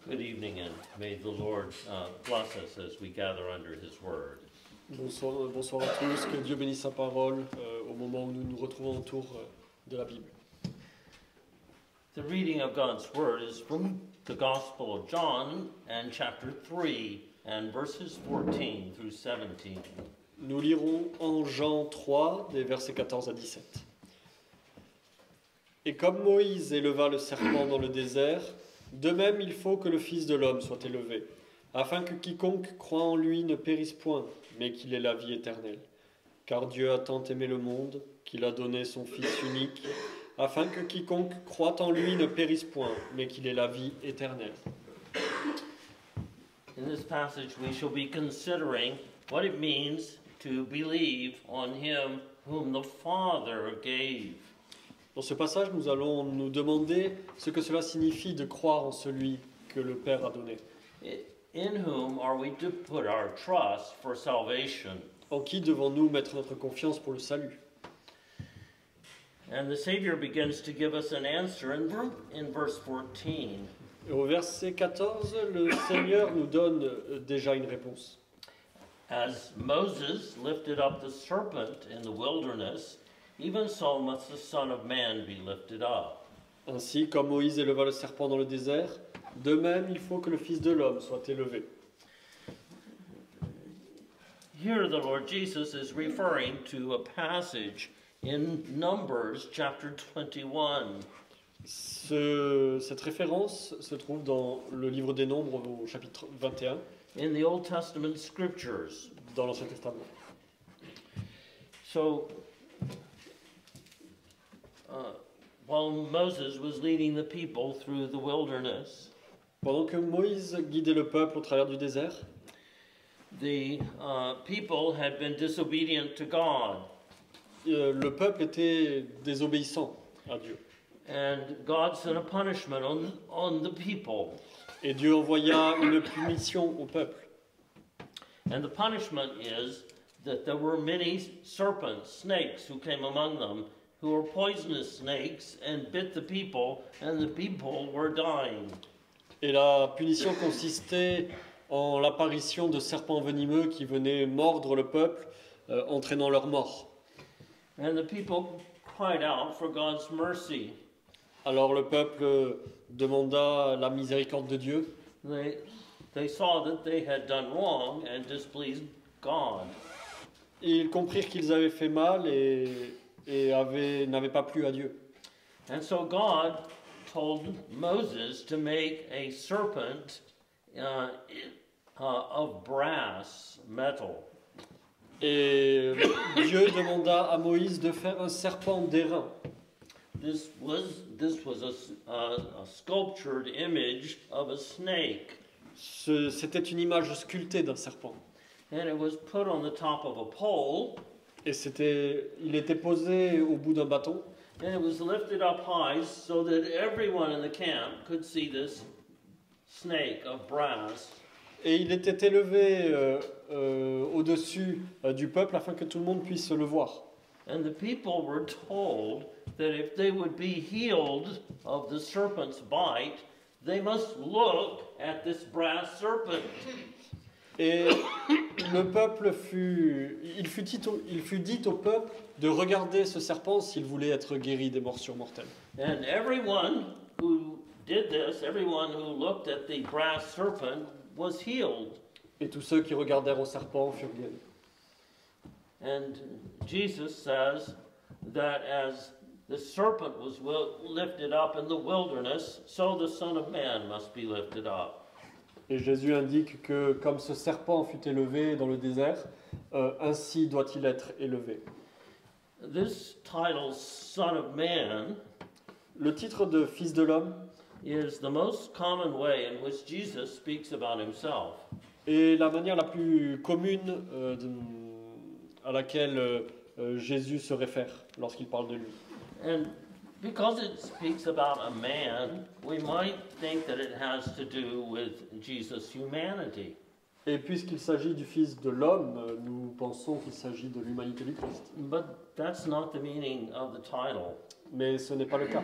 Good evening, and may the Lord bless us as we gather under His Word. Bonsoir, bonsoir à tous, que Dieu bénisse sa parole au moment où nous nous retrouvons autour de la Bible. The reading of God's Word is from the Gospel of John and chapter 3 and verses 14 through 17. Nous lirons en Jean 3, des versets 14 à 17. Et comme Moïse éleva le serpent dans le désert, de même il faut que le Fils de l'homme soit élevé, afin que quiconque croit en lui ne périsse point, mais qu'il ait la vie éternelle. Car Dieu a tant aimé le monde, qu'il a donné son Fils unique, afin que quiconque croit en lui ne périsse point, mais qu'il ait la vie éternelle. In this passage we shall be considering what it means to believe on Him whom the Father gave. Dans ce passage, nous allons nous demander ce que cela signifie de croire en celui que le Père a donné. In whom are we to put our trust for salvation? En qui devons-nous mettre notre confiance pour le salut? And the Savior begins to give us an answer in verse 14. Et au verset 14, le Seigneur nous donne déjà une réponse. As Moses lifted up the serpent in the wilderness, even so must the Son of Man be lifted up. Ainsi, comme Moïse éleva le serpent dans le désert, de même il faut que le Fils de l'homme soit élevé. Here the Lord Jesus is referring to a passage in Numbers chapter 21. Cette référence se trouve dans le livre des Nombres au chapitre 21, In the Old Testament scriptures. dans l'Ancien Testament. So, while Moses was leading the people through the wilderness, Pendant que Moïse guidait le peuple au travers du désert, the people had been disobedient to God, le peuple était désobéissant à Dieu. and God sent a punishment on the people. Et Dieu envoya une punition au peuple. And the punishment is that there were many serpents, snakes, who came among them, who were poisonous snakes, and bit the people, and the people were dying. Et la punition consistait en l'apparition de serpents venimeux qui venaient mordre le peuple, entraînant leur mort. And the people cried out for God's mercy. Alors le peuple demanda la miséricorde de Dieu. They saw that they had done wrong and displeased God. Et ils comprirent qu'ils avaient fait mal et n'avaient pas plu à Dieu. And so God told Moses to make a serpent of brass, metal. Et Dieu demanda à Moïse de faire un serpent d'airain. This was a sculptured image of a snake, C'était une image sculptée d'un serpent. and it was put on the top of a pole, Et il était posé au bout d'un bâton. and it was lifted up high so that everyone in the camp could see this snake of brass. Et il était élevé au-dessus du peuple afin que tout le monde puisse le voir. And the people were told that if they would be healed of the serpent's bite, they must look at this brass serpent. Et le peuple il fut dit au peuple de regarder ce serpent s'il voulait être guéri des morsures mortelles. And everyone who did this, everyone who looked at the brass serpent, was healed. Et tous ceux qui regardèrent au serpent furent guéris. And Jesus says that as the serpent was lifted up in the wilderness, so the Son of Man must be lifted up. Et Jésus indique que comme ce serpent fut élevé dans le désert, ainsi doit-il être élevé. This title, Son of Man, Le titre de Fils de l'homme is the most common way in which Jesus speaks about himself. est la manière la plus commune à laquelle Jésus se réfère lorsqu'il parle de lui. And because it speaks about a man, we might think that it has to do with Jesus' humanity. Et puisqu'il s'agit du Fils de l'homme, nous pensons qu'il s'agit de l'humanité du Christ. But that's not the meaning of the title. Mais ce n'est pas le cas.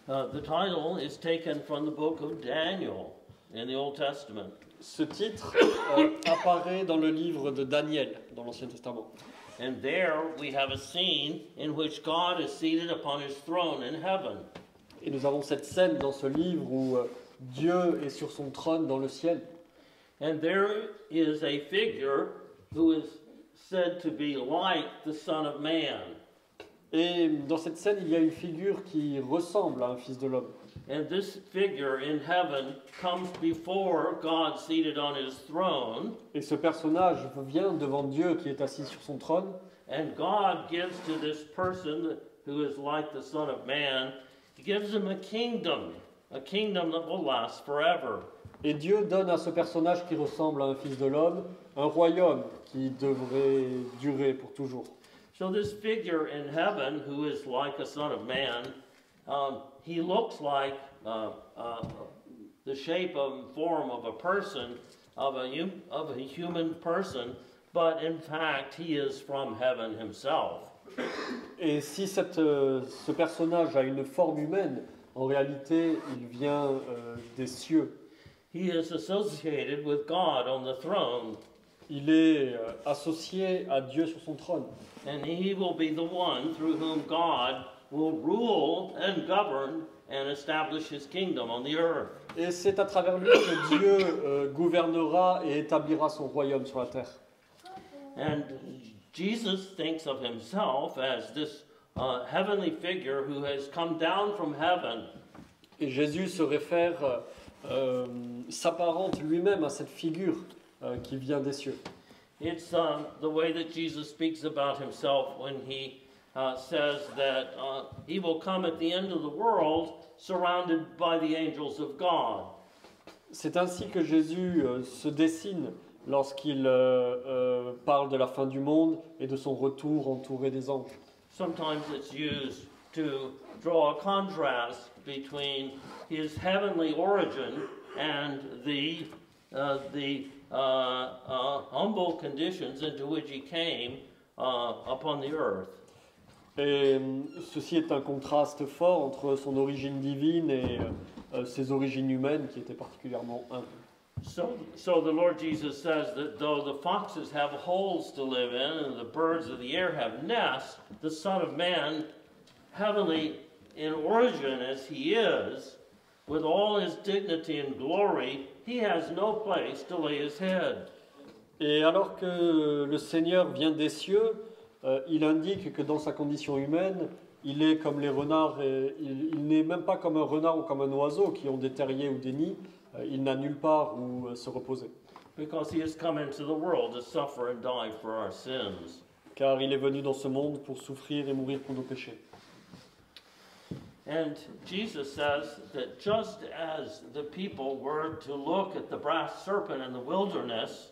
The title is taken from the book of Daniel in the Old Testament. Ce titre apparaît dans le livre de Daniel, dans l'Ancien Testament. And there we have a scene in which God is seated upon his throne in heaven. Et nous avons cette scène dans ce livre où Dieu est sur son trône dans le ciel. And there is a figure who is said to be like the Son of Man. Et dans cette scène, il y a une figure qui ressemble à un fils de l'homme. And this figure in heaven comes before God seated on his throne. Et ce personnage vient devant Dieu qui est assis sur son trône. And God gives to this person who is like the Son of Man, he gives him a kingdom that will last forever. Et Dieu donne à ce personnage qui ressemble à un fils de l'homme un royaume qui devrait durer pour toujours. So this figure in heaven who is like a Son of Man, he looks like the shape and form of a person, of a human person, but in fact he is from heaven himself. Et si ce personnage a une forme humaine, en réalité, il vient des cieux. He is associated with God on the throne. Il est associé à Dieu sur son trône. And he will be the one through whom God will rule and govern and establish his kingdom on the earth. Et c'est à travers lui que Dieu gouvernera et établira son royaume sur la terre. And Jesus thinks of himself as this heavenly figure who has come down from heaven. Et Jésus se réfère, s'apparente lui-même à cette figure qui vient des cieux. It's the way that Jesus speaks about himself when he says that he will come at the end of the world surrounded by the angels of God. C'est ainsi que Jésus se dessine lorsqu'il parle de la fin du monde et de son retour entouré des anges. Sometimes it's used to draw a contrast between his heavenly origin and the humble conditions into which he came upon the earth. Et ceci est un contraste fort entre son origine divine et ses origines humaines qui étaient particulièrement humbles. So the Lord Jesus says that though the foxes have holes to live in and the birds of the air have nests, the Son of Man, heavenly in origin as he is, with all his dignity and glory, he has no place to lay his head. Et alors que le Seigneur vient des cieux, il indique que dans sa condition humaine, il est comme les renards, il n'est même pas comme un renard ou comme un oiseau qui ont des terriers ou des nids, il n'a nulle part où se reposer. Because he has come into the world to suffer and die for our sins. Car il est venu dans ce monde pour souffrir et mourir pour nos péchés. And Jesus says that just as the people were to look at the brass serpent in the wilderness,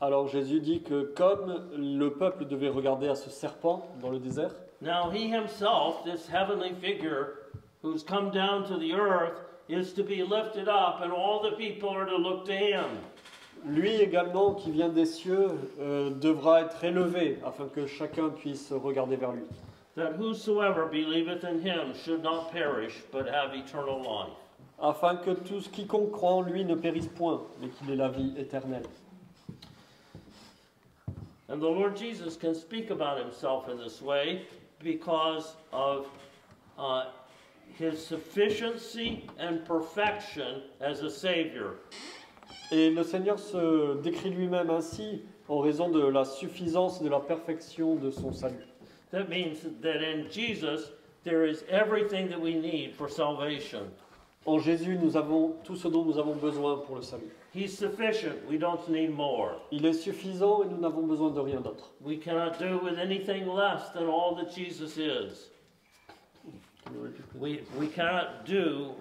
Alors Jésus dit que comme le peuple devait regarder à ce serpent dans le désert, now he himself, this heavenly figure who's come down to the earth, is to be lifted up and all the people are to look to him. lui également qui vient des cieux devra être élevé afin que chacun puisse regarder vers lui. That whosoever believeth in him should not perish but have eternal life. Afin que quiconque croit en lui ne périsse point, mais qu'il ait la vie éternelle. And the Lord Jesus can speak about himself in this way because of his sufficiency and perfection as a Savior. Et le Seigneur se décrit lui-même ainsi en raison de la suffisance et de la perfection de son salut. That means that in Jesus there is everything that we need for salvation. En Jésus, nous avons tout ce dont nous avons besoin pour le salut. He's sufficient. We don't need more. Il est suffisant et nous n'avons besoin de rien d'autre. We cannot do with anything less than all that Jesus is. We cannot do,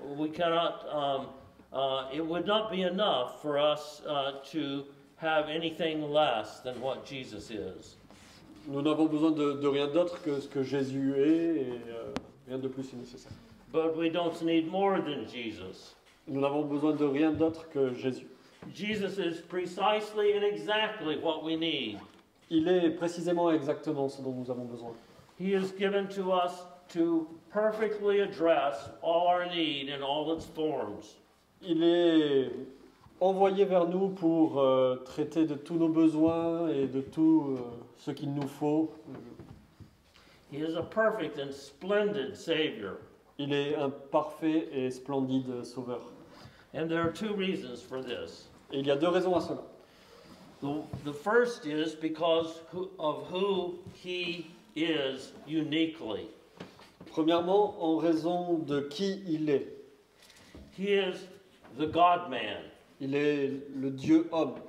it would not be enough for us to have anything less than what Jesus is. Nous n'avons besoin de rien d'autre que ce que Jésus est et rien de plus est nécessaire. But we don't need more than Jesus. Nous n'avons besoin de rien d'autre que Jésus. Jesus is precisely and exactly what we need. Il est précisément exactement ce dont nous avons besoin. He is given to us to perfectly address all our need in all its forms. Il est envoyé vers nous pour traiter de tous nos besoins et de tout ce qu'il nous faut. He is a perfect and splendid Savior. Il est un parfait et splendide sauveur. And there are two reasons for this. Et il y a deux raisons à cela. The first is because of who he is uniquely. Premièrement, en raison de qui il est. He is the God-man. Il est le Dieu homme.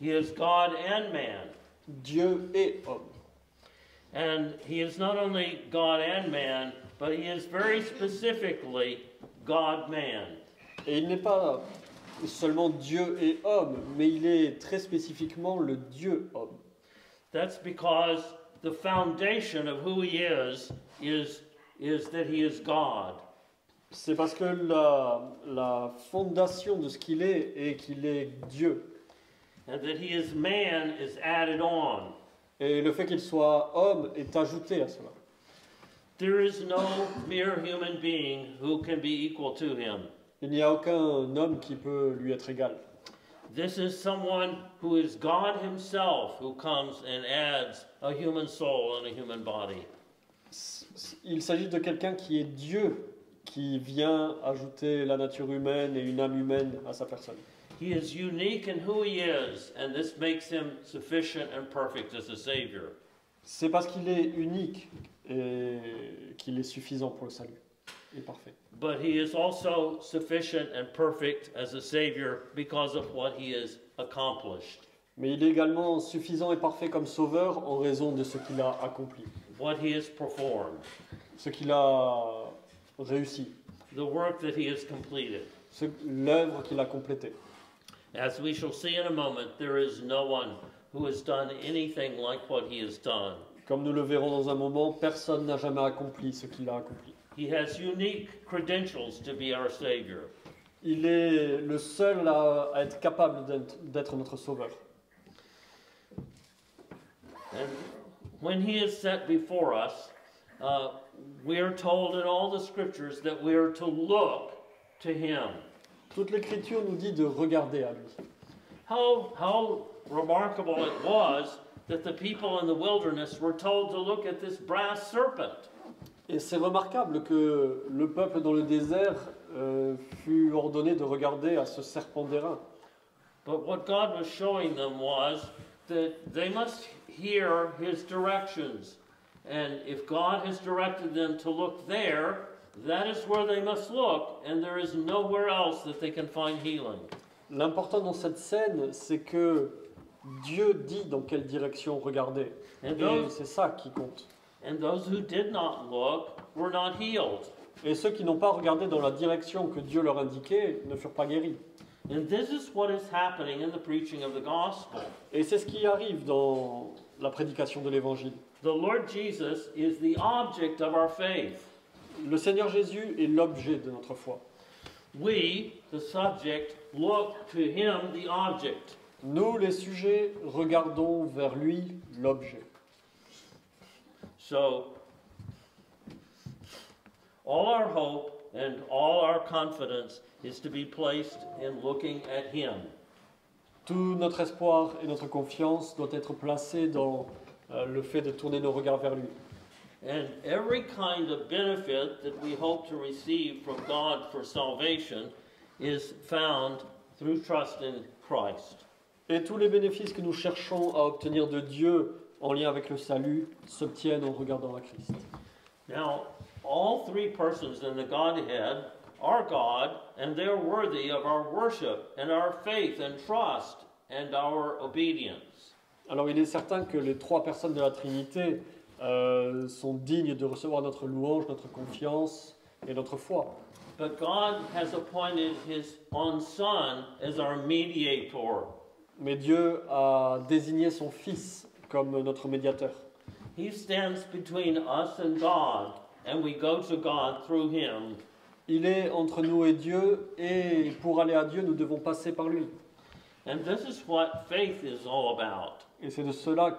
He is God and man. Dieu et homme. And he is not only God and man, but he is very specifically God-man. Et il n'est pas seulement Dieu et homme, mais il est très spécifiquement le Dieu homme. That's because the foundation of who he is that he is God. C'est parce que la fondation de ce qu'il est qu'il est Dieu. And that he is man is added on. Et le fait qu'il soit homme est ajouté à cela. There is no mere human being who can be equal to him. Il n'y a aucun homme qui peut lui être égal. This is someone who is God himself who comes and adds a human soul and a human body. Il s'agit de quelqu'un qui est Dieu, qui vient ajouter la nature humaine et une âme humaine à sa personne. He is unique in who he is, and this makes him sufficient and perfect as a Savior. C'est parce qu'il est unique et qu'il est suffisant pour le salut et parfait. But he is also sufficient and perfect as a Savior because of what he has accomplished, Mais il est également suffisant et parfait comme sauveur en raison de ce qu'il a accompli, what he has performed, ce qu'il a réussi, the work that he has completed. l'œuvre qu'il a complétée. As we shall see in a moment, there is no one who has done anything like what he has done. Comme nous le verrons dans un moment, personne n'a jamais accompli ce qu'il a accompli. He has unique credentials to be our Savior. Il est le seul à être capable d'être notre sauveur. And when he is set before us, we are told in all the scriptures that we are to look to him. Toute l'Écriture nous dit de regarder à lui. How remarkable it was that the people in the wilderness were told to look at this brass serpent. Et c'est remarquable que le peuple dans le désert fut ordonné de regarder à ce serpent d'airain. But what God was showing them was that they must hear his directions. And if God has directed them to look there, that is where they must look, and there is nowhere else that they can find healing. L'important dans cette scène, c'est que Dieu dit dans quelle direction regarder. Et c'est ça qui compte. And those who did not look were not healed. Et ceux qui n'ont pas regardé dans la direction que Dieu leur indiquait ne furent pas guéris. And this is what is happening in the preaching of the gospel. Et c'est ce qui arrive dans la prédication de l'Évangile. The Lord Jesus is the object of our faith. Le Seigneur Jésus est l'objet de notre foi. We, the subject, look to him, the object. Nous, les sujets, regardons vers lui, l'objet. So, all our hope and all our confidence is to be placed in looking at him. Tout notre espoir et notre confiance doit être placé dans le fait de tourner nos regards vers lui. And every kind of benefit that we hope to receive from God for salvation is found through trust in Christ. Et tous les bénéfices que nous cherchons à obtenir de Dieu en lien avec le salut s'obtiennent en regardant à Christ. Now, all three persons in the Godhead are God, and they're worthy of our worship and our faith and trust and our obedience. Alors il est certain que les trois personnes de la Trinité sont dignes de recevoir notre louange, notre confiance et notre foi. But God has appointed his own Son as our mediator. Mais Dieu a désigné son Fils comme notre médiateur. He stands between us and God, and we go to God through him. Il est entre nous et Dieu, et pour aller à Dieu, nous devons passer par lui. And this is what faith is all about. Et c'est de cela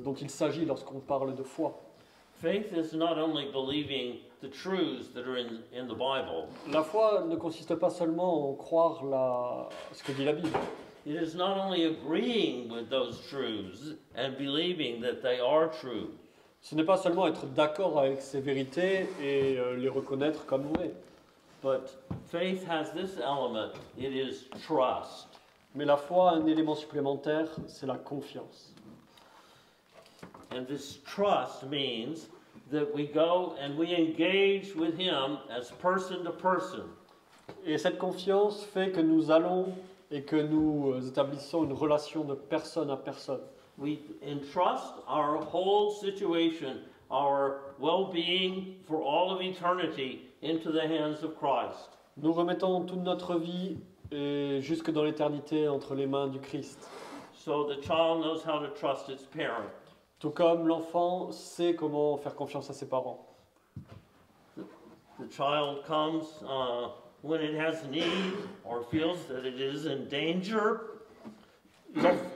dont il s'agit lorsqu'on parle de foi. Faith is not only believing the truths that are in the Bible. La foi ne consiste pas seulement en croire ce que dit la Bible. It is not only agreeing with those truths and believing that they are true. Ce n'est pas seulement être d'accord avec ces vérités et les reconnaître comme vraies. But faith has this element. It is trust. Mais la foi a un élément supplémentaire, c'est la confiance. And this trust means that we go and we engage with Him as person to person. Et cette confiance fait que nous allons et que nous établissons une relation de personne à personne. We entrust our whole situation, our well-being for all of eternity, into the hands of Christ. Nous remettons toute notre vie et jusque dans l'éternité entre les mains du Christ. So the child knows how to trust its parent. Tout comme l'enfant sait comment faire confiance à ses parents. The child comes when it has need or feels that it is in danger.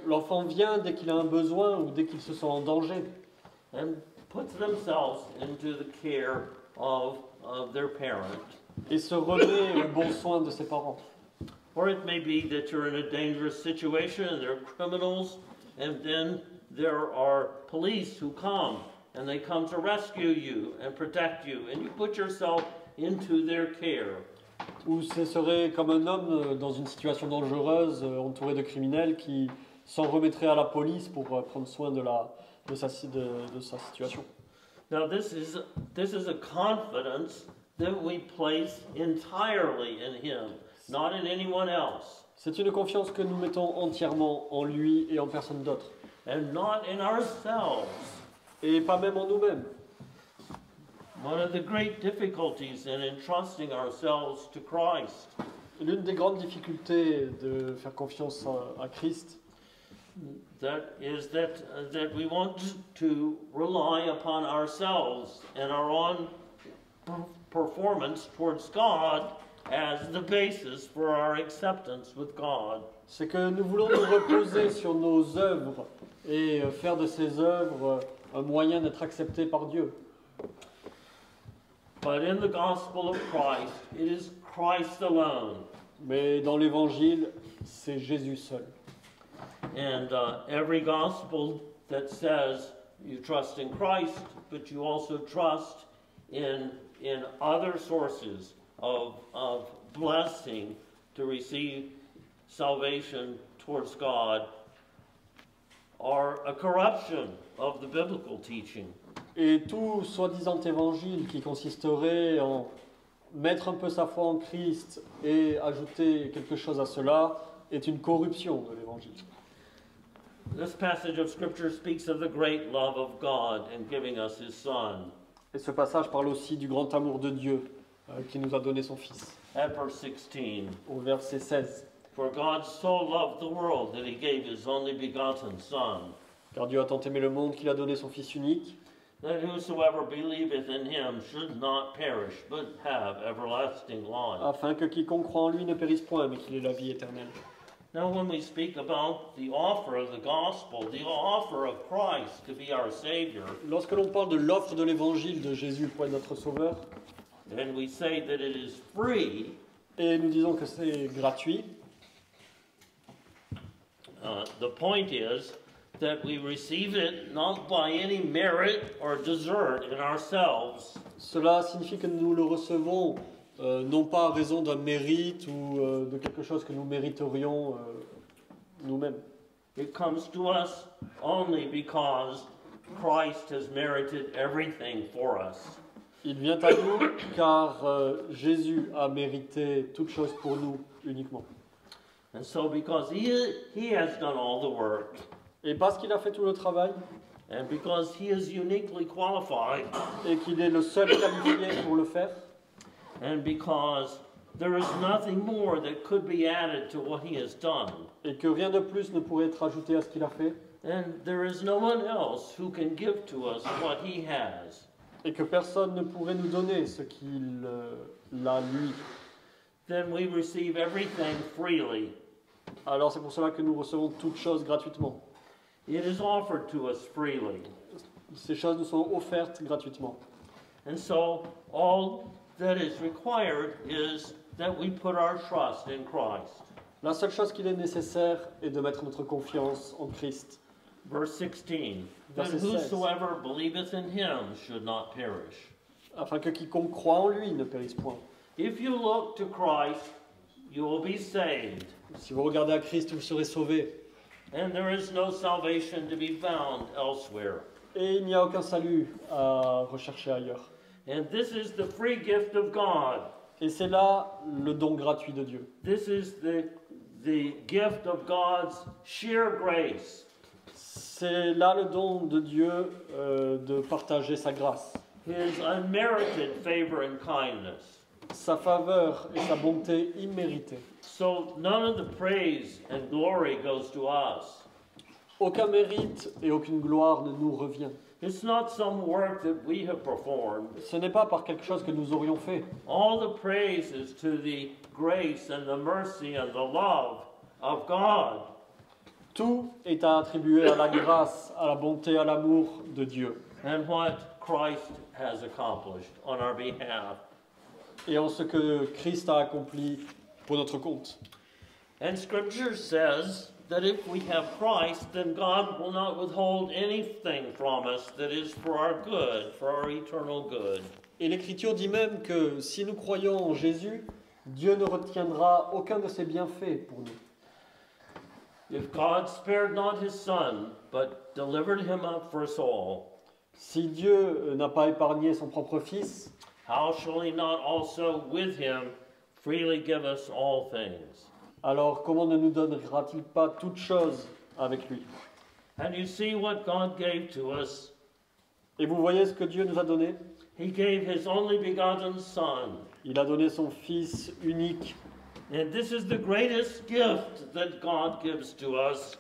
L'enfant vient dès qu'il a un besoin ou dès qu'il se sent en danger. And puts themselves into the care of their parent. Et se remet au bon soin de ses parents. Or it may be that you're in a dangerous situation and there are criminals, and then there are police who come and they come to rescue you and protect you, and you put yourself into their care. Ou ce serait comme un homme dans une situation dangereuse, entouré de criminels, qui s'en remettrait à la police pour prendre soin de sa situation. Now this is a confidence that we place entirely in Him, not in anyone else. C'est une confiance que nous mettons entièrement en lui et en personne d'autre. And not in ourselves. Et pas même en nous-mêmes. One of the great difficulties in entrusting ourselves to Christ L'une des grandes difficultés de faire confiance à Christ, that we want to rely upon ourselves and our own performance towards God as the basis for our acceptance with God. c'est que nous voulons nous reposer sur nos œuvres et faire de ces œuvres un moyen d'être acceptés par Dieu. But in the gospel of Christ, it is Christ alone. Mais dans l'Évangile, c'est Jésus seul. And every gospel that says you trust in Christ, but you also trust in other sources of blessing to receive salvation towards God, are a corruption of the biblical teaching. Et tout soi-disant évangile qui consisterait en mettre un peu sa foi en Christ et ajouter quelque chose à cela est une corruption de l'évangile. This passage of Scripture speaks of the great love of God in giving us His Son. Et ce passage parle aussi du grand amour de Dieu qui nous a donné son Fils. At verse 16, Au verset 16. for God so loved the world that He gave His only begotten Son, Car Dieu a tant aimé le monde qu'il a donné son Fils unique, that whosoever believeth in Him should not perish, but have everlasting life. afin que quiconque croit en lui ne périsse point, mais qu'il ait la vie éternelle. Now, when we speak about the offer of the gospel, the offer of Christ to be our Savior, Lorsque l'on parle de l'offre de l'évangile de Jésus pour être notre sauveur, and we say that it is free, et nous disons que c'est gratuit, the point is that we receive it not by any merit or desert in ourselves, cela signifie que nous le recevons non pas à raison d'un mérite ou de quelque chose que nous mériterions nous-mêmes. it comes to us only because Christ has merited everything for us. Il vient à nous car Jésus a mérité toute chose pour nous uniquement. And so because he has done all the work, Et parce qu'il a fait tout le travail and because He is uniquely qualified, et qu'il est le seul qualifié pour le faire, and because there is nothing more that could be added to what He has done, et que rien de plus ne pourrait être ajouté à ce qu'il a fait, and there is no one else who can give to us what He has, et que personne ne pourrait nous donner ce qu'il a lui. then we receive everything freely. Alors c'est pour cela que nous recevons toutes choses gratuitement. It is offered to us freely. Ces choses nous sont offertes gratuitement. And so all that is required is that we put our trust in Christ. La seule chose qu'il est nécessaire est de mettre notre confiance en Christ. Verse 16, that Verset 16. whosoever believeth in him should not perish. Afin que quiconque croit en lui ne périsse point. If you look to Christ, you will be saved. Si vous regardez à Christ, vous serez sauvés. And there is no salvation to be found elsewhere. Et il n'y a aucun salut à rechercher ailleurs. And this is the free gift of God. Et c'est là le don gratuit de Dieu. This is the gift of God's sheer grace. C'est là le don de Dieu de partager sa grâce, His unmerited favor and kindness. sa faveur et sa bonté imméritée. So none of the praise and glory goes to us. Aucun mérite et aucune gloire ne nous revient. It's not some work that we have performed. Ce n'est pas par quelque chose que nous aurions fait. All the praise is to the grace and the mercy and the love of God. Tout est à attribuer à la grâce, à la bonté, à l'amour de Dieu. And what Christ has accomplished on our behalf. Et en ce que Christ a accompli pour notre compte. And Scripture says that if we have Christ, then God will not withhold anything from us that is for our good, for our eternal good. Et l'Écriture dit même que si nous croyons en Jésus, Dieu ne retiendra aucun de ses bienfaits pour nous. If God spared not his Son, but delivered him up for us all, Si Dieu n'a pas épargné son propre Fils, how shall he not also with him freely give us all things? alors comment ne nous donnera-t-il pas toutes choses avec lui? And you see what God gave to us. Et vous voyez ce que Dieu nous a donné? He gave his only begotten Son. Il a donné son Fils unique. And this is the greatest gift that God gives to us.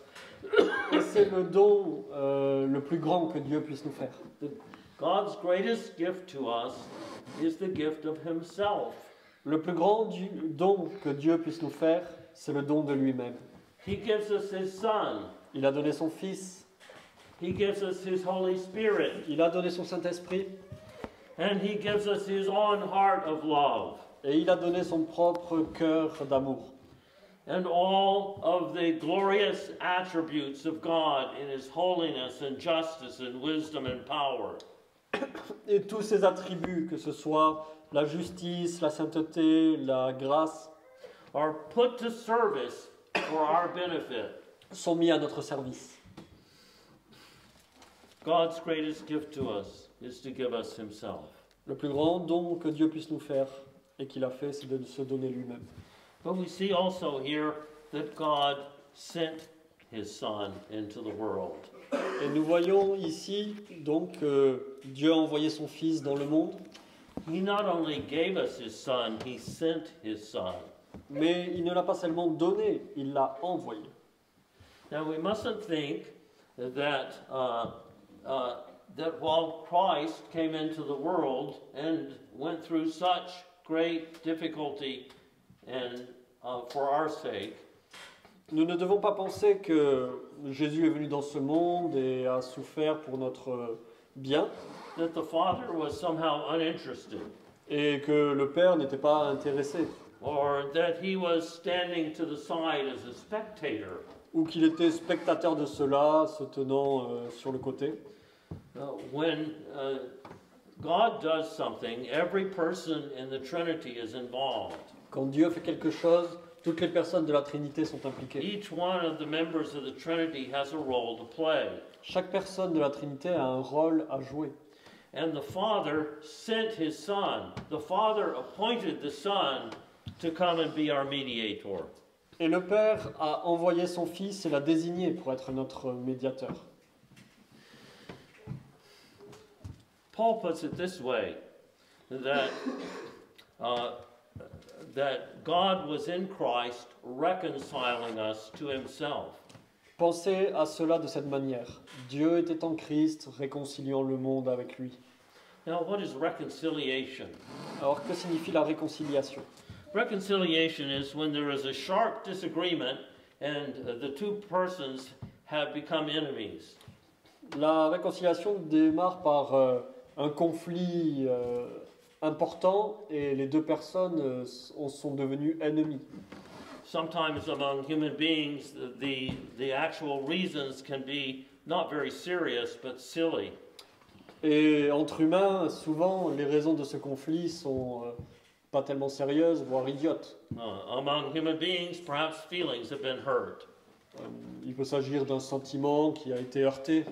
Et c'est le don le plus grand que Dieu puisse nous faire. God's greatest gift to us is the gift of himself. Le plus grand don que Dieu puisse nous faire, c'est le don de lui-même. He gives us his Son. Il a donné son Fils, He gives us his Holy Spirit. il a donné son Saint-Esprit, And he gives us his own heart of love. et il a donné son propre cœur d'amour. And all of the glorious attributes of God in his holiness and justice and wisdom and power. Et tous ses attributs, que ce soit la justice, la sainteté, la grâce, Are put to service for our benefit. sont mis à notre service. God's greatest gift to us is to give us himself. Le plus grand don que Dieu puisse nous faire et qu'il a fait, c'est de se donner lui-même. But we see also here that God sent his Son into the world. Et nous voyons ici donc que Dieu a envoyé son Fils dans le monde, He not only gave us his Son, he sent his Son. mais il ne l'a pas seulement donné, il l'a envoyé. Now we mustn't think that that while Christ came into the world and went through such great difficulty and for our sake, Nous ne devons pas penser que Jésus est venu dans ce monde et a souffert pour notre bien, that the Father was somehow uninterested, et que le Père n'était pas intéressé, or that he was standing to the side as a spectator. ou qu'il était spectateur de cela, se tenant sur le côté. When God does something, every person in the Trinity is involved. Quand Dieu fait quelque chose, toutes les personnes de la Trinité sont impliquées. Each one of the members of the Trinity has a role to play. Chaque personne de la Trinité a un rôle à jouer. And the Father sent his Son. The Father appointed the Son to come and be our mediator. Et le Père a envoyé son Fils et l'a désigné pour être notre médiateur. Paul puts it this way, that God was in Christ reconciling us to himself. Pensez à cela de cette manière. Dieu était en Christ, réconciliant le monde avec lui. Now, what is reconciliation? Alors, que signifie la réconciliation? Reconciliation is when there is a sharp disagreement and the two persons have become enemies. La réconciliation démarre par un conflit important et les deux personnes sont devenues ennemies. Sometimes among human beings, the actual reasons can be not very serious but silly. Et entre humains, souvent, les raisons de ce conflit sont pas tellement sérieuses, voire idiotes. Among human beings, perhaps feelings have been hurt. Il peut s'agir d'un sentiment qui a été heurté.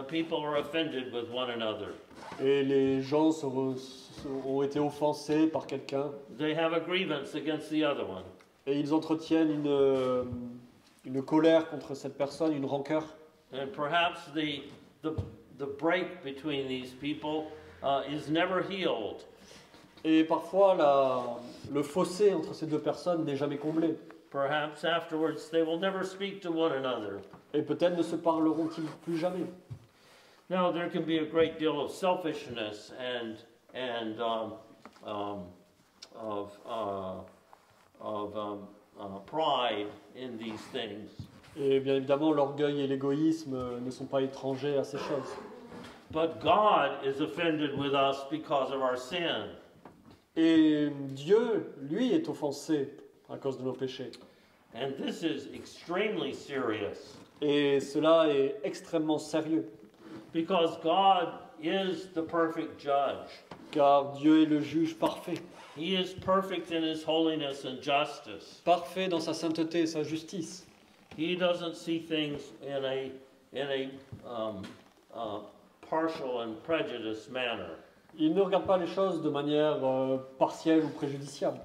People are offended with one another. Et les gens ont été offensés par quelqu'un. They have a grievance against the other one. Et ils entretiennent une colère contre cette personne, une rancœur. And perhaps the break between these people is never healed. Et parfois, le fossé entre ces deux personnes n'est jamais comblé. Perhaps afterwards they will never speak to one another. Et peut-être ne se parleront-ils plus jamais. Now there can be a great deal of selfishness and pride in these things. Et bien évidemment, l'orgueil et l'égoïsme ne sont pas étrangers à ces choses. But God is offended with us because of our sin. Et Dieu, lui, est offensé à cause de nos péchés. And this is extremely serious. Et cela est extrêmement sérieux. Because God is the perfect judge. Car Dieu est le juge parfait. He is perfect in his holiness and justice. Parfait dans sa sainteté et sa justice. He doesn't see things in a partial and prejudiced manner. Il ne regarde pas les choses de manière partielle ou préjudiciable.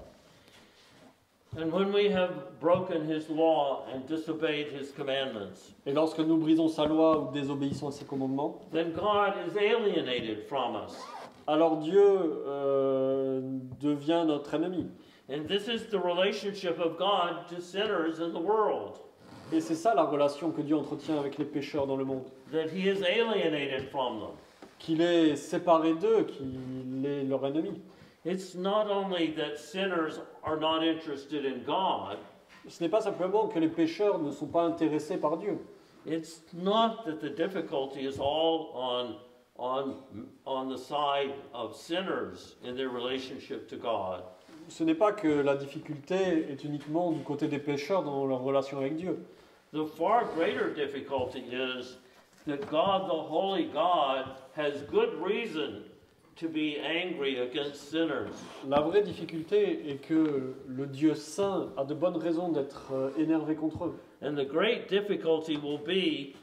And when we have broken his law and disobeyed his commandments, Et lorsque nous brisons sa loi ou désobéissons à ses commandements, then God is alienated from us. alors Dieu devient notre ennemi. And this is the relationship of God to sinners in the world. Et c'est ça la relation que Dieu entretient avec les pécheurs dans le monde. That he is alienated from them. Qu'il est séparé d'eux, qu'il est leur ennemi. It's not only that sinners are not interested in God. Ce n'est pas simplement que les pécheurs ne sont pas intéressés par Dieu. It's not that the difficulty is all on the side of sinners in their relationship to God. Ce n'est pas que la difficulté est uniquement du côté des pécheurs dans leur relation avec Dieu. The far greater difficulty is that God, the holy God, has good reason to be angry against sinners. La vraie difficulté est que le Dieu saint a de bonnes raisons d'être énervé contre eux. And the great difficulty will be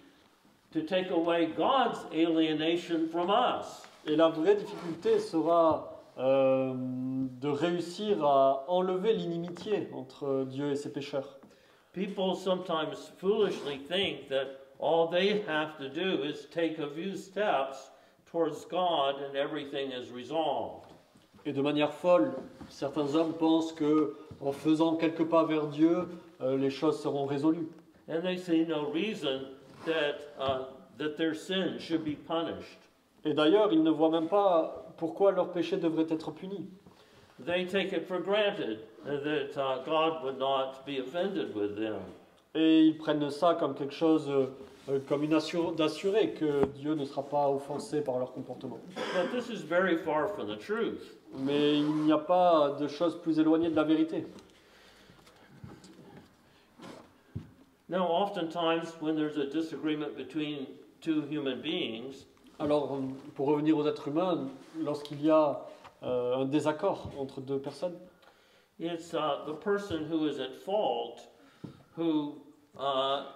to take away God's alienation from us. Et la vraie difficulté sera de réussir à enlever l'inimitié entre Dieu et ses pécheurs. People sometimes foolishly think that all they have to do is take a few steps towards God and everything is resolved. Et de manière folle, certains hommes pensent que en faisant quelques pas vers Dieu, les choses seront résolues. And they see no reason that their sin should be punished. Et d'ailleurs, ils ne voient même pas pourquoi leurs péchés devraient être punis. They take it for granted that God would not be offended with them. Et ils prennent ça comme quelque chose, comme d'assuré que Dieu ne sera pas offensé par leur comportement. But this is very far from the truth. Mais il n'y a pas de chose plus éloignée de la vérité. Now, oftentimes, when there's a disagreement between two human beings, Alors, pour revenir aux êtres humains, lorsqu'il y a un désaccord entre deux personnes, it's the person who is at fault who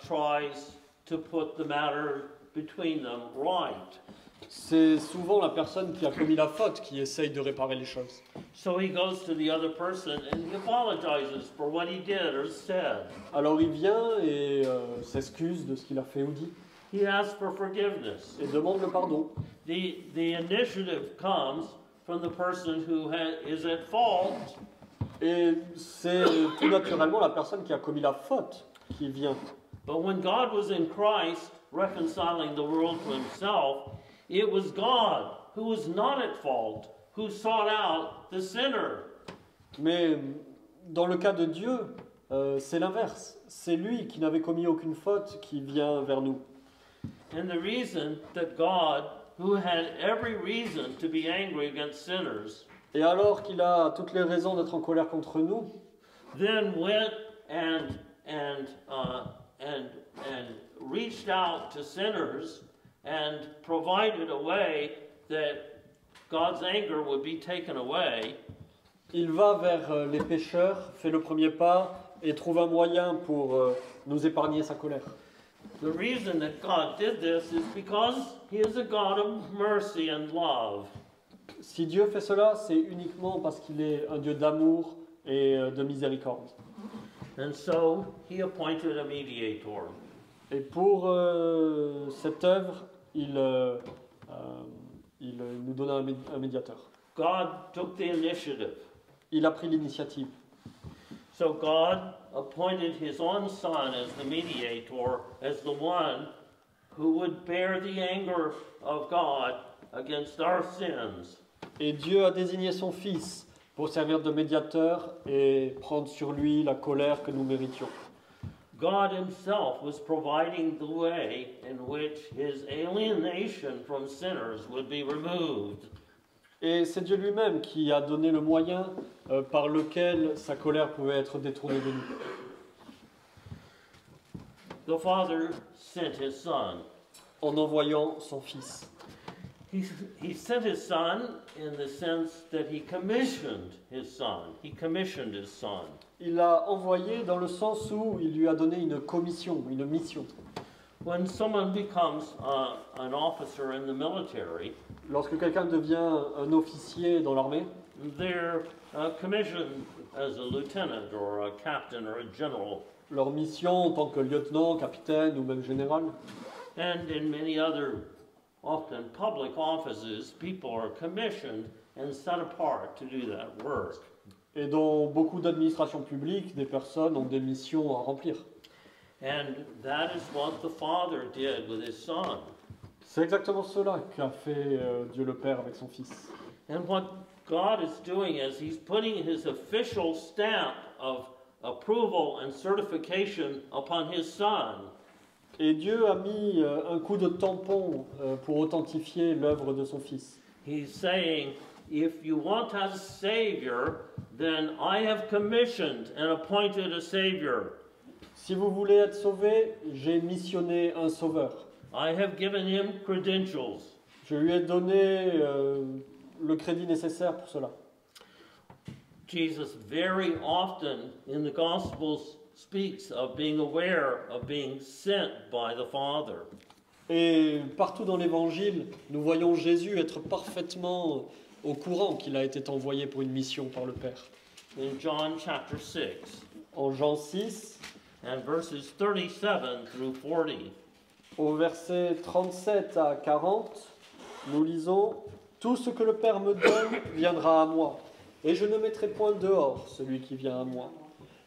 tries to put the matter between them right. c'est souvent la personne qui a commis la faute qui essaye de réparer les choses. So he goes to the other person and he apologizes for what he did or said. Alors il vient et s'excuse de ce qu'il a fait ou dit He asks for forgiveness. et demande le pardon. The initiative comes from the person who is at fault, Et c'est tout naturellement la personne qui a commis la faute qui vient. but when God was in Christ reconciling the world to himself, it was God who was not at fault, who sought out the sinner. Mais dans le cas de Dieu, c'est l'inverse. C'est lui qui n'avait commis aucune faute qui vient vers nous. And the reason that God, who had every reason to be angry against sinners, Et alors qu'il a toutes les raisons d'être en colère contre nous, then went and reached out to sinners and provided a way that God's anger would be taken away. il va vers les pécheurs, fait le premier pas et trouve un moyen pour nous épargner sa colère. The reason that God did this is because He is a God of mercy and love. Si Dieu fait cela, c'est uniquement parce qu'il est un Dieu d'amour et de miséricorde. And so He appointed a mediator. Et pour cette œuvre, il nous donne un médiateur. God took the initiative. Il a pris l'initiative. So God appointed His own Son as the mediator, as the one who would bear the anger of God against our sins. Et Dieu a désigné son Fils pour servir de médiateur et prendre sur lui la colère que nous méritions. God Himself was providing the way in which His alienation from sinners would be removed. Et c'est Dieu lui-même qui a donné le moyen par lequel sa colère pouvait être détournée de nous. The Father sent His Son. En envoyant son Fils. He sent His Son in the sense that He commissioned His Son. He commissioned His Son. Il l'a envoyé dans le sens où il lui a donné une commission, une mission. When someone becomes an officer in the military, Lorsque quelqu'un devient un officier dans l'armée, they're commissioned as a lieutenant or a captain or a general. leur mission en tant que lieutenant, capitaine ou même général, And in many other, often public offices, people are commissioned and set apart to do that work. et dans beaucoup d'administrations publiques, des personnes ont des missions à remplir. And that is what the Father did with His Son. C'est exactement cela qu'a fait Dieu le Père avec son Fils. And what God is doing is He's putting His official stamp of approval and certification upon His Son. Et Dieu a mis un coup de tampon pour authentifier l'œuvre de son Fils. He's saying, if you want a Savior, then I have commissioned and appointed a Savior. Si vous voulez être sauvé, j'ai missionné un sauveur. I have given Him credentials. Je lui ai donné le crédit nécessaire pour cela. Jesus very often in the Gospels speaks of being aware of being sent by the Father. Et partout dans l'Évangile, nous voyons Jésus être parfaitement au courant qu'il a été envoyé pour une mission par le Père. In John chapter 6 En Jean 6, and verses 37 through 40. au verset 37 à 40, nous lisons « Tout ce que le Père me donne viendra à moi, et je ne mettrai point dehors celui qui vient à moi.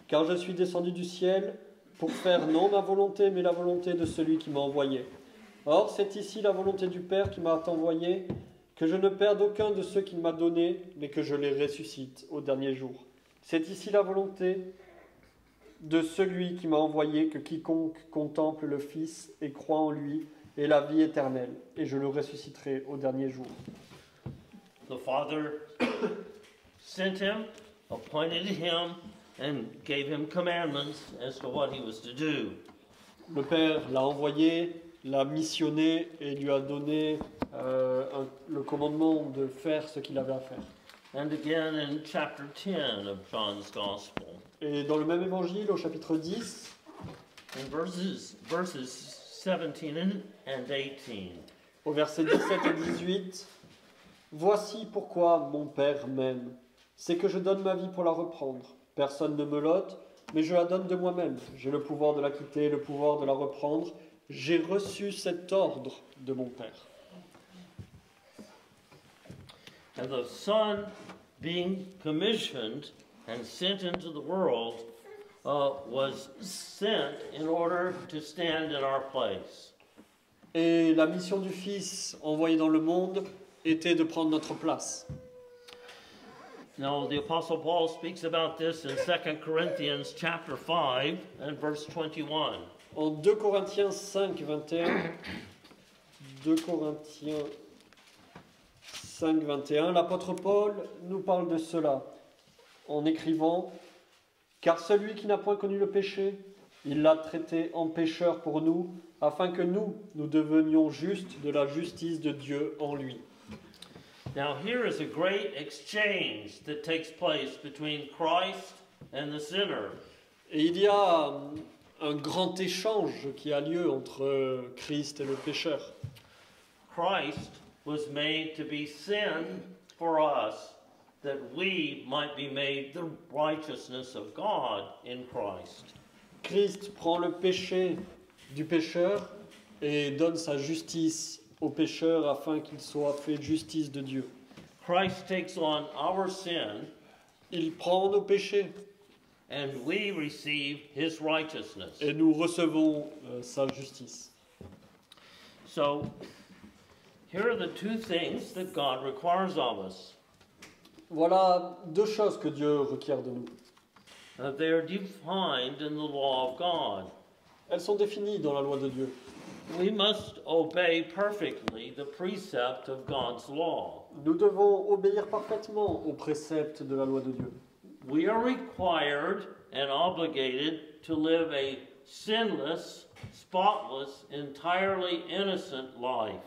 Car je suis descendu du ciel pour faire non ma volonté, mais la volonté de celui qui m'a envoyé. Or, c'est ici la volonté du Père qui m'a envoyé, que je ne perde aucun de ceux qu'il m'a donnés, mais que je les ressuscite au dernier jour. C'est ici la volonté de celui qui m'a envoyé, que quiconque contemple le Fils et croit en lui ait la vie éternelle, et je le ressusciterai au dernier jour. » The Father sent Him, appointed Him, and gave Him commandments as to what He was to do. Le Père l'a envoyé, l'a missionné et lui a donné le commandement de faire ce qu'il avait à faire. And again in chapter 10 of John's Gospel, Et dans le même évangile, au chapitre 10, in verses 17 and 18, au verset 17 et 18, « Voici pourquoi mon Père m'aime, c'est que je donne ma vie pour la reprendre. Personne ne me l'ôte, mais je la donne de moi-même. J'ai le pouvoir de la quitter, le pouvoir de la reprendre. J'ai reçu cet ordre de mon Père. » and the Son being commissioned and sent into the world was sent in order to stand in our place. Et la mission du Fils envoyé dans le monde était de prendre notre place. Now, the Apostle Paul speaks about this in 2 Corinthians chapter 5 and verse 21. En 2 Corinthiens 5, 21, 2 Corinthiens 5, 21, l'apôtre Paul nous parle de cela en écrivant « Car celui qui n'a point connu le péché, il l'a traité en pécheur pour nous, afin que nous devenions justes de la justice de Dieu en lui. » Now here is a great exchange that takes place between Christ and the sinner. Et il y a un grand échange qui a lieu entre Christ et le pécheur. Christ was made to be sin for us, that we might be made the righteousness of God in Christ. Christ prend le péché du pécheur et donne sa justice au pécheur afin qu'il soit fait justice de Dieu. Christ takes on our sin, Il prend nos péchés and we receive his righteousness. et nous recevons sa justice. So, here are the two things that God requires of us. Voilà deux choses que Dieu requiert de nous. They are defined in the law of God. Elles sont définies dans la loi de Dieu. We must obey perfectly the precept of God's law. Nous devons obéir parfaitement aux préceptes de la loi de Dieu. We are required and obligated to live a sinless, spotless, entirely innocent life.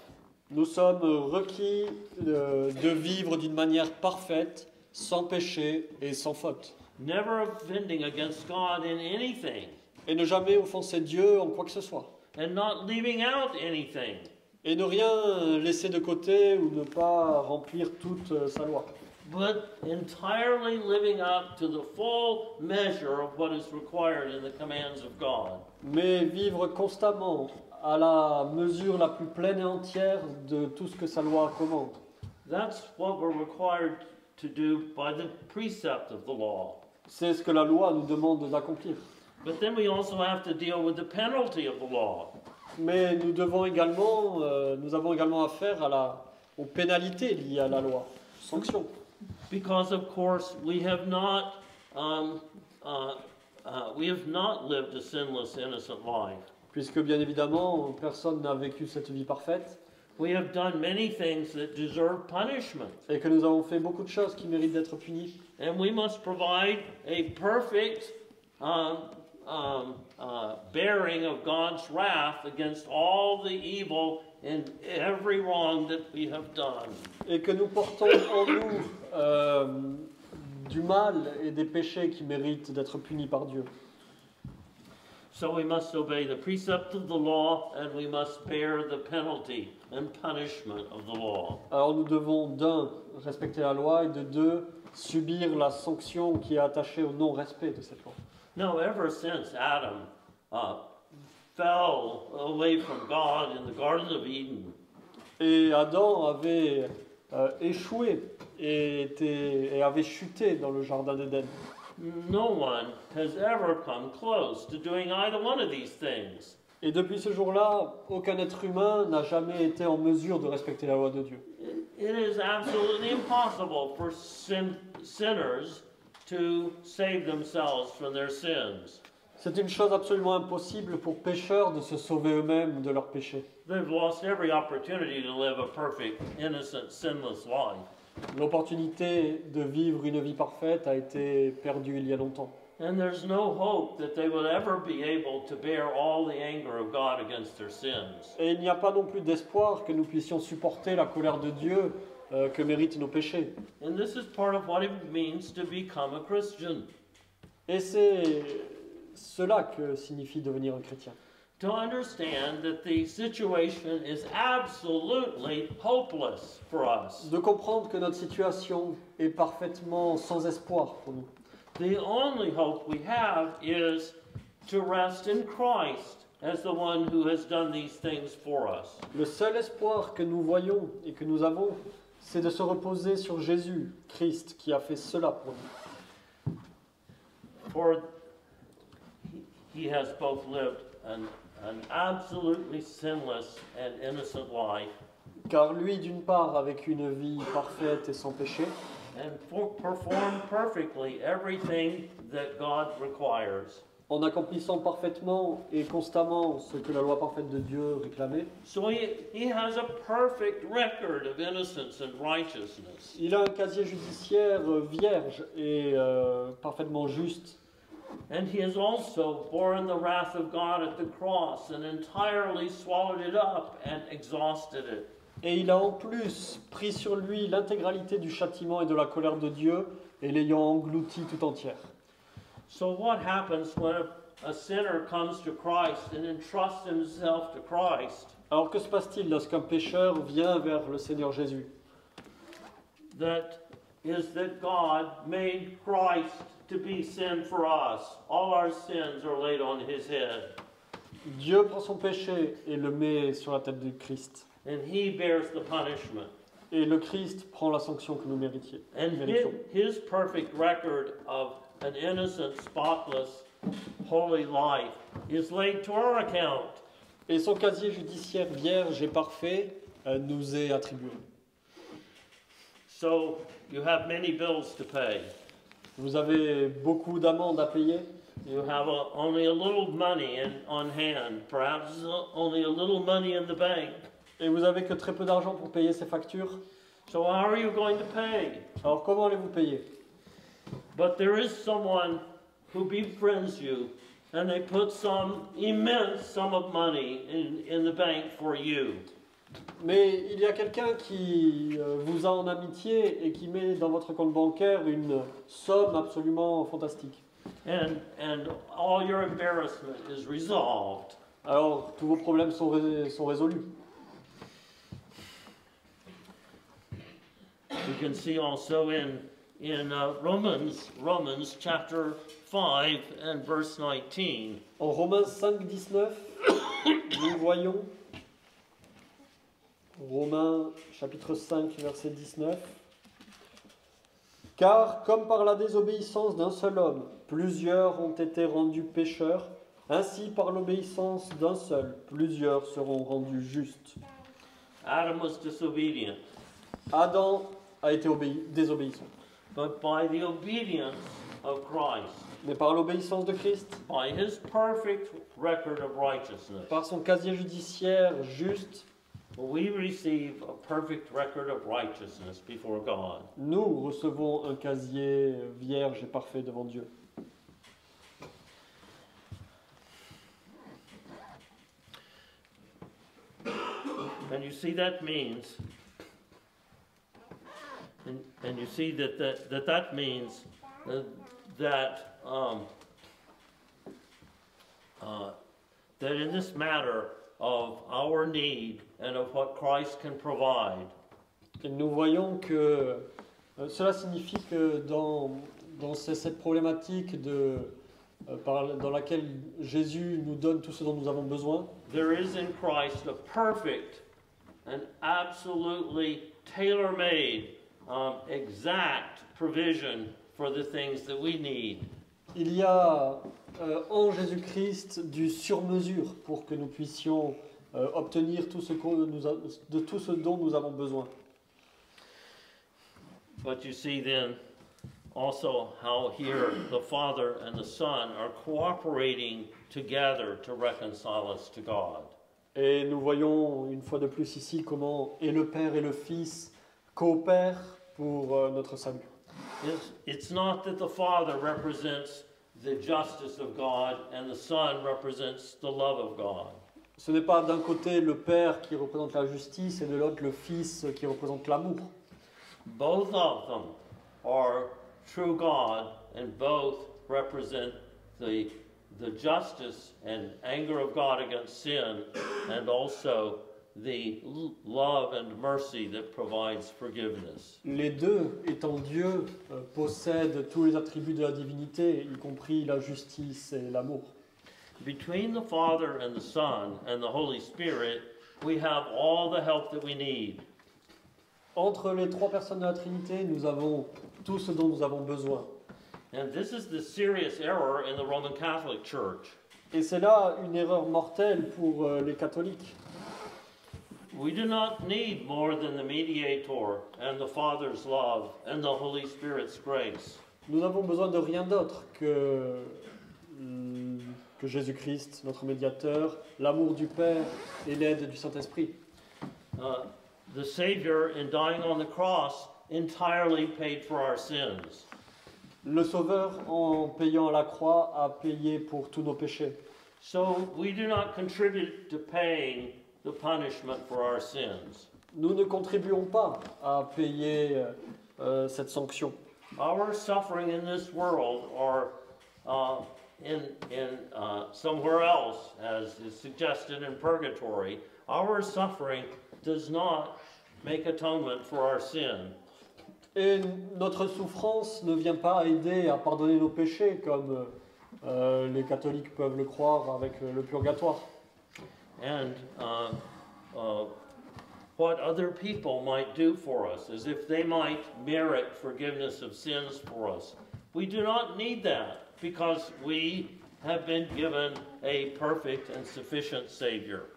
Nous sommes requis de vivre d'une manière parfaite, sans péché et sans faute. Never offending against God in anything, Et ne jamais offenser Dieu en quoi que ce soit. and not leaving out anything. Et ne rien laisser de côté ou ne pas remplir toute sa loi. But entirely living up to the full measure of what is required in the commands of God. Mais vivre constamment à la mesure la plus pleine et entière de tout ce que sa loi commande. That's what we're required to do by the precept of the law. C'est ce que la loi nous demande d'accomplir. But then we also have to deal with the penalty of the law. Mais nous avons également affaire aux pénalités liées à la loi, sanctions. Because of course we have not lived a sinless, innocent life. Puisque bien évidemment, personne n'a vécu cette vie parfaite We have done many things that deserve punishment, et que nous avons fait beaucoup de choses qui méritent d'être punies. and we must provide a perfect bearing of God's wrath against all the evil and every wrong that we have done. Et que nous portons en nous du mal et des péchés qui méritent d'être punis par Dieu. So we must obey the precept of the law, and we must bear the penalty and punishment of the law. Alors nous devons d'un, respecter la loi et de deux, subir la sanction qui est attachée au non-respect de cette loi. Now, ever since Adam fell away from God in the Garden of Eden, Et Adam avait échoué et avait chuté dans le jardin d'Éden. no one has ever come close to doing either one of these things. Et depuis ce jour-là, aucun être humain n'a jamais été en mesure de respecter la loi de Dieu. It is absolutely impossible for sinners to save themselves from their sins. C'est une chose absolument impossible pour pécheurs de se sauver eux-mêmes de leurs péchés. They've lost every opportunity to live a perfect, innocent, sinless life. L'opportunité de vivre une vie parfaite a été perdue il y a longtemps. And there's no hope that they will ever be able to bear all the anger of God against their sins. Et il n'y a pas non plus d'espoir que nous puissions supporter la colère de Dieu que méritent nos péchés. And this is part of what it means to become a Christian. Et c'est cela que signifie devenir un chrétien. To understand that the situation is absolutely hopeless for us. De comprendre que notre situation est parfaitement sans espoir pour nous. The only hope we have is to rest in Christ as the one who has done these things for us. Le seul espoir que nous voyons et que nous avons, c'est de se reposer sur Jésus, Christ, qui a fait cela pour nous. For he has both lived an absolutely sinless and innocent life, Car lui, d'une part, avec une vie parfaite et sans péché, and performed perfectly everything that God requires. en accomplissant parfaitement et constamment ce que la loi parfaite de Dieu réclamait. So he has a perfect record of innocence and righteousness. Il a un casier judiciaire vierge et parfaitement juste. And he has also borne the wrath of God at the cross and entirely swallowed it up and exhausted it. Et il a en plus pris sur lui l'intégralité du châtiment et de la colère de Dieu et l'ayant englouti tout entière. So what happens when a sinner comes to Christ and entrusts himself to Christ? Alors que se passe-t-il lorsqu'un pécheur vient vers le Seigneur Jésus? That God made Christ to be sin for us. All our sins are laid on his head. Dieu prend son péché et le met sur la tête du Christ. And he bears the punishment. Et le Christ prend la sanction que nous méritions. And his perfect record of an innocent, spotless, holy life is laid to our account. Et son casier judiciaire vierge et parfait nous est attribué. So you have many bills to pay. Vous avez beaucoup d'amendes à payer. You have only a little money on hand, perhaps only a little money in the bank. Et vous avez que très peu d'argent pour payer ces factures. So how are you going to pay? Alors comment allez-vous payer? But there is someone who befriends you, and they put some immense sum of money in the bank for you. Mais il y a quelqu'un qui vous a en amitié et qui met dans votre compte bancaire une somme absolument fantastique. And all your embarrassment is resolved. Alors tous vos problèmes sont résolus. You can see also in Romans chapter 5 and verse 19. En Romains 5:19, nous voyons Romains chapitre 5 verset 19. Car comme par la désobéissance d'un seul homme, plusieurs ont été rendus pécheurs, ainsi par l'obéissance d'un seul, plusieurs seront rendus justes. Adam was disobedient. Adam a été désobéissant. But by the obedience of Christ, Mais par l'obéissance de Christ, by his perfect record of righteousness, par son casier judiciaire juste, we receive a perfect record of righteousness before God. nous recevons un casier vierge et parfait devant Dieu. And you see that means, and you see that means that in this matter of our need and of what Christ can provide, Et nous voyons que cela signifie que dans cette problématique dans laquelle Jésus nous donne tout ce dont nous avons besoin, there is in Christ a perfect and absolutely tailor-made, exact provision for the things that we need. il y a en Jésus-Christ du sur-mesure pour que nous puissions obtenir tout ce dont nous avons besoin. But you see then also how here the Father and the Son are cooperating together to reconcile us to God. Et nous voyons une fois de plus ici comment et le Père et le Fils coopèrent pour notre salut. It's not that the Father represents the justice of God and the Son represents the love of God. Ce n'est pas d'un côté le Père qui représente la justice et de l'autre le Fils qui représente l'amour. Both of them are true God and both represent the justice and anger of God against sin and also the love and mercy that provides forgiveness. Les deux, étant Dieu, possèdent tous les attributs de la divinité, y compris la justice et l'amour. Between the Father and the Son and the Holy Spirit, we have all the help that we need. Entre les trois personnes de la Trinité, nous avons tout ce dont nous avons besoin. And this is the serious error in the Roman Catholic Church. Et c'est là une erreur mortelle pour les catholiques. We do not need more than the mediator and the Father's love and the Holy Spirit's grace. Nous n'avons besoin de rien d'autre que que Jésus-Christ, notre médiateur, l'amour du Père et l'aide du Saint-Esprit. The Savior, in dying on the cross, entirely paid for our sins. Le Sauveur, en payant à la croix, a payé pour tous nos péchés. So we do not contribute to paying the punishment for our sins. Nous ne contribuons pas à payer cette sanction. Our suffering in this world or in somewhere else, as is suggested in purgatory, our suffering does not make atonement for our sin. Et notre souffrance ne vient pas aider à pardonner nos péchés, comme les catholiques peuvent le croire avec le purgatoire. And what other people might do for us, as if they might merit forgiveness of sins for us. We do not need that, because we have been given a perfect and sufficient Savior.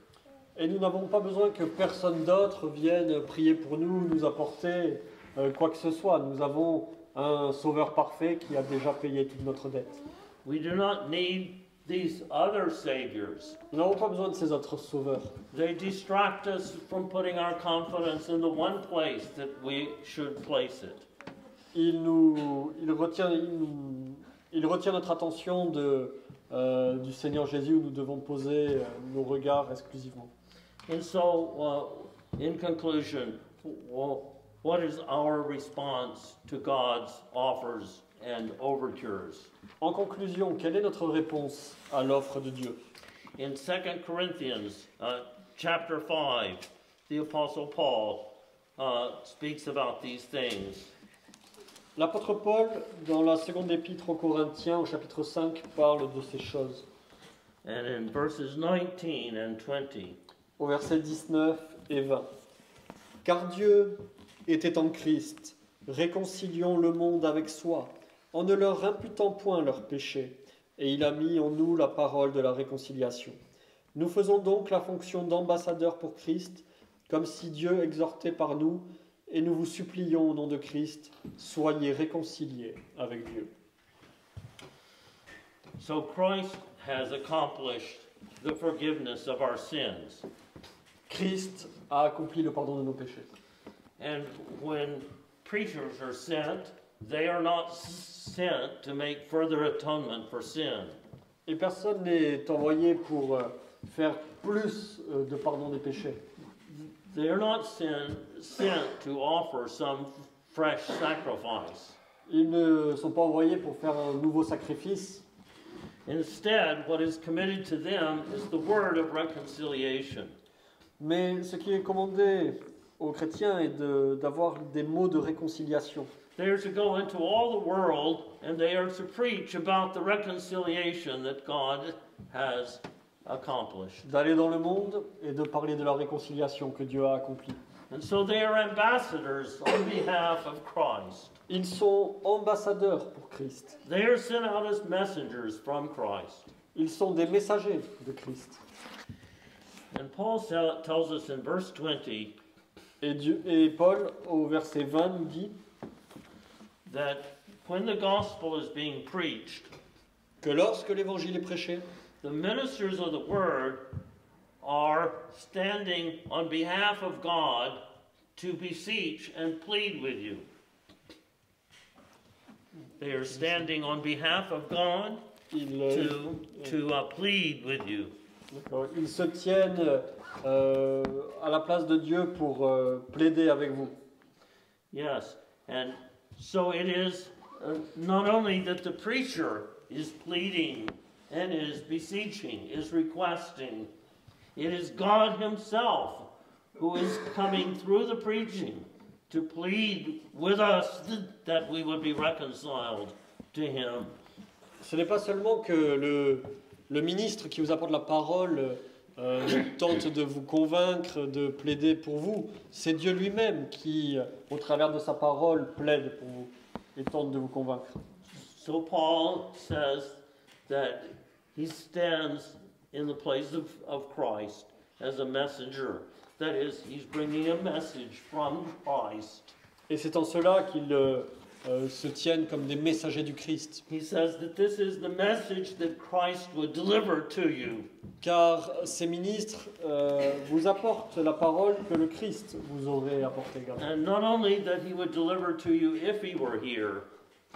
Et nous n'avons pas besoin que personne d'autre vienne prier pour nous, nous apporter quoi que ce soit. Nous avons un Sauveur parfait qui a déjà payé toute notre dette. We do not need these other saviors. Nous n'avons pas besoin de ces autres sauveurs. They distract us from putting our confidence in the one place that we should place it. Il retient notre attention du Seigneur Jésus où nous devons poser nos regards exclusivement. And so, in conclusion, what is our response to God's offers and overtures? En conclusion, quelle est notre réponse à l'offre de Dieu? In 2 Corinthians chapter 5, the Apostle Paul speaks about these things. L'apôtre Paul, dans la seconde épître aux Corinthiens, au chapitre 5, parle de ces choses. And in verses 19 and 20, Au verset 19 et 20. Car Dieu était en Christ, réconciliant le monde avec soi, en ne leur imputant point leurs péchés, et il a mis en nous la parole de la réconciliation. Nous faisons donc la fonction d'ambassadeurs pour Christ, comme si Dieu exhortait par nous, et nous vous supplions au nom de Christ, soyez réconciliés avec Dieu. so Christ has accomplished the forgiveness of our sins. Christ a accompli le pardon de nos péchés. And when preachers are sent, they are not sent to make further atonement for sin. Et personne n'est envoyé pour faire plus de pardon des péchés. They are not sent to offer some fresh sacrifice. Ils ne sont pas envoyés pour faire un nouveau sacrifice. Instead, what is committed to them is the word of reconciliation. Mais ce qui est commandé aux chrétiens est d'avoir des mots de réconciliation. They are to go into all the world and they are to preach about the reconciliation that God has accomplished. D'aller dans le monde et de parler de la réconciliation que Dieu a accomplie. And so they are ambassadors on behalf of Christ. Ils sont ambassadeurs pour Christ. They are sent out as messengers from Christ. Ils sont des messagers de Christ. And Paul tells us in verse 20 Et Paul, au verset 20, nous dit that when the gospel is being preached, que lorsque l'évangile est prêché, the ministers of the word are standing on behalf of God to beseech and plead with you. They are standing on behalf of God to plead with you. Ils se tiennent à la place de Dieu pour plaider avec vous. Yes, and so it is not only that the preacher is pleading and is beseeching, is requesting, it is God himself who is coming through the preaching to plead with us that we would be reconciled to him. Ce n'est pas seulement que le ministre qui vous apporte la parole tente de vous convaincre, de plaider pour vous. C'est Dieu lui-même qui, au travers de sa parole, plaide pour vous et tente de vous convaincre. So Paul says that he stands in the place of Christ as a messenger. That is, he's bringing a message from Christ. Et c'est en cela qu'il se tiennent comme des messagers du Christ. He says that this is the message that Christ would deliver to you. Car ces ministres vous apportent la parole que le Christ vous aurait apportée également. And not only that he would deliver to you if he were here,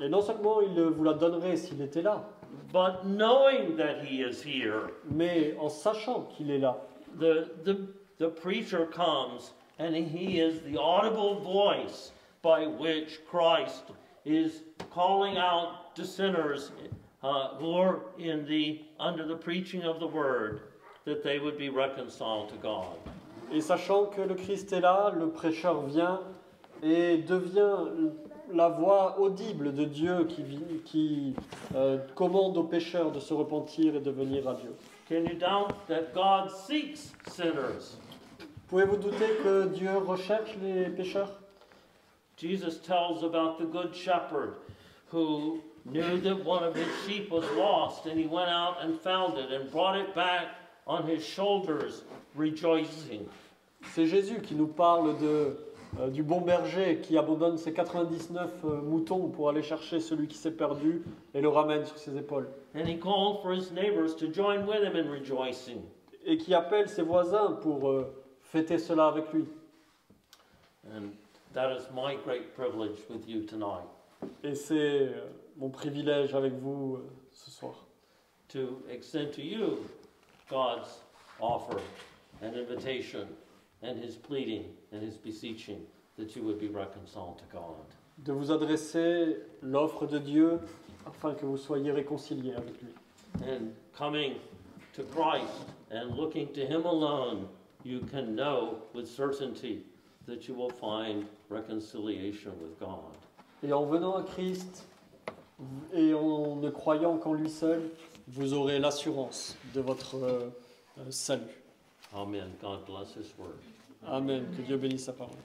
Et non seulement il vous la donnerait s'il était là, but knowing that he is here, mais en sachant qu'il est là. the preacher comes and he is the audible voice by which Christ is calling out to sinners who are under the preaching of the word, that they would be reconciled to God. Et sachant que le Christ est là, le prêcheur vient et devient la voix audible de Dieu qui commande aux pécheurs de se repentir et de venir à Dieu. Can you doubt that God seeks sinners? Pouvez-vous douter que Dieu recherche les pécheurs? Jesus tells about the good shepherd who knew that one of his sheep was lost, and he went out and found it and brought it back on his shoulders, rejoicing. C'est Jésus qui nous parle du bon berger qui abandonne ses 99 moutons pour aller chercher celui qui s'est perdu et le ramène sur ses épaules. And he called for his neighbors to join with him in rejoicing. Et qui appelle ses voisins pour fêter cela avec lui. And that is my great privilege with you tonight. Et c'est mon privilège avec vous ce soir. To extend to you God's offer and invitation and his pleading and his beseeching that you would be reconciled to God. De vous adresser l'offre de Dieu afin que vous soyez réconciliés avec lui. And coming to Christ and looking to him alone, you can know with certainty that you will find reconciliation with God. Et en venant à Christ et en ne croyant qu'en lui seul, vous aurez l'assurance de votre salut. Amen. God bless his word. Amen. Que Dieu bénisse sa parole.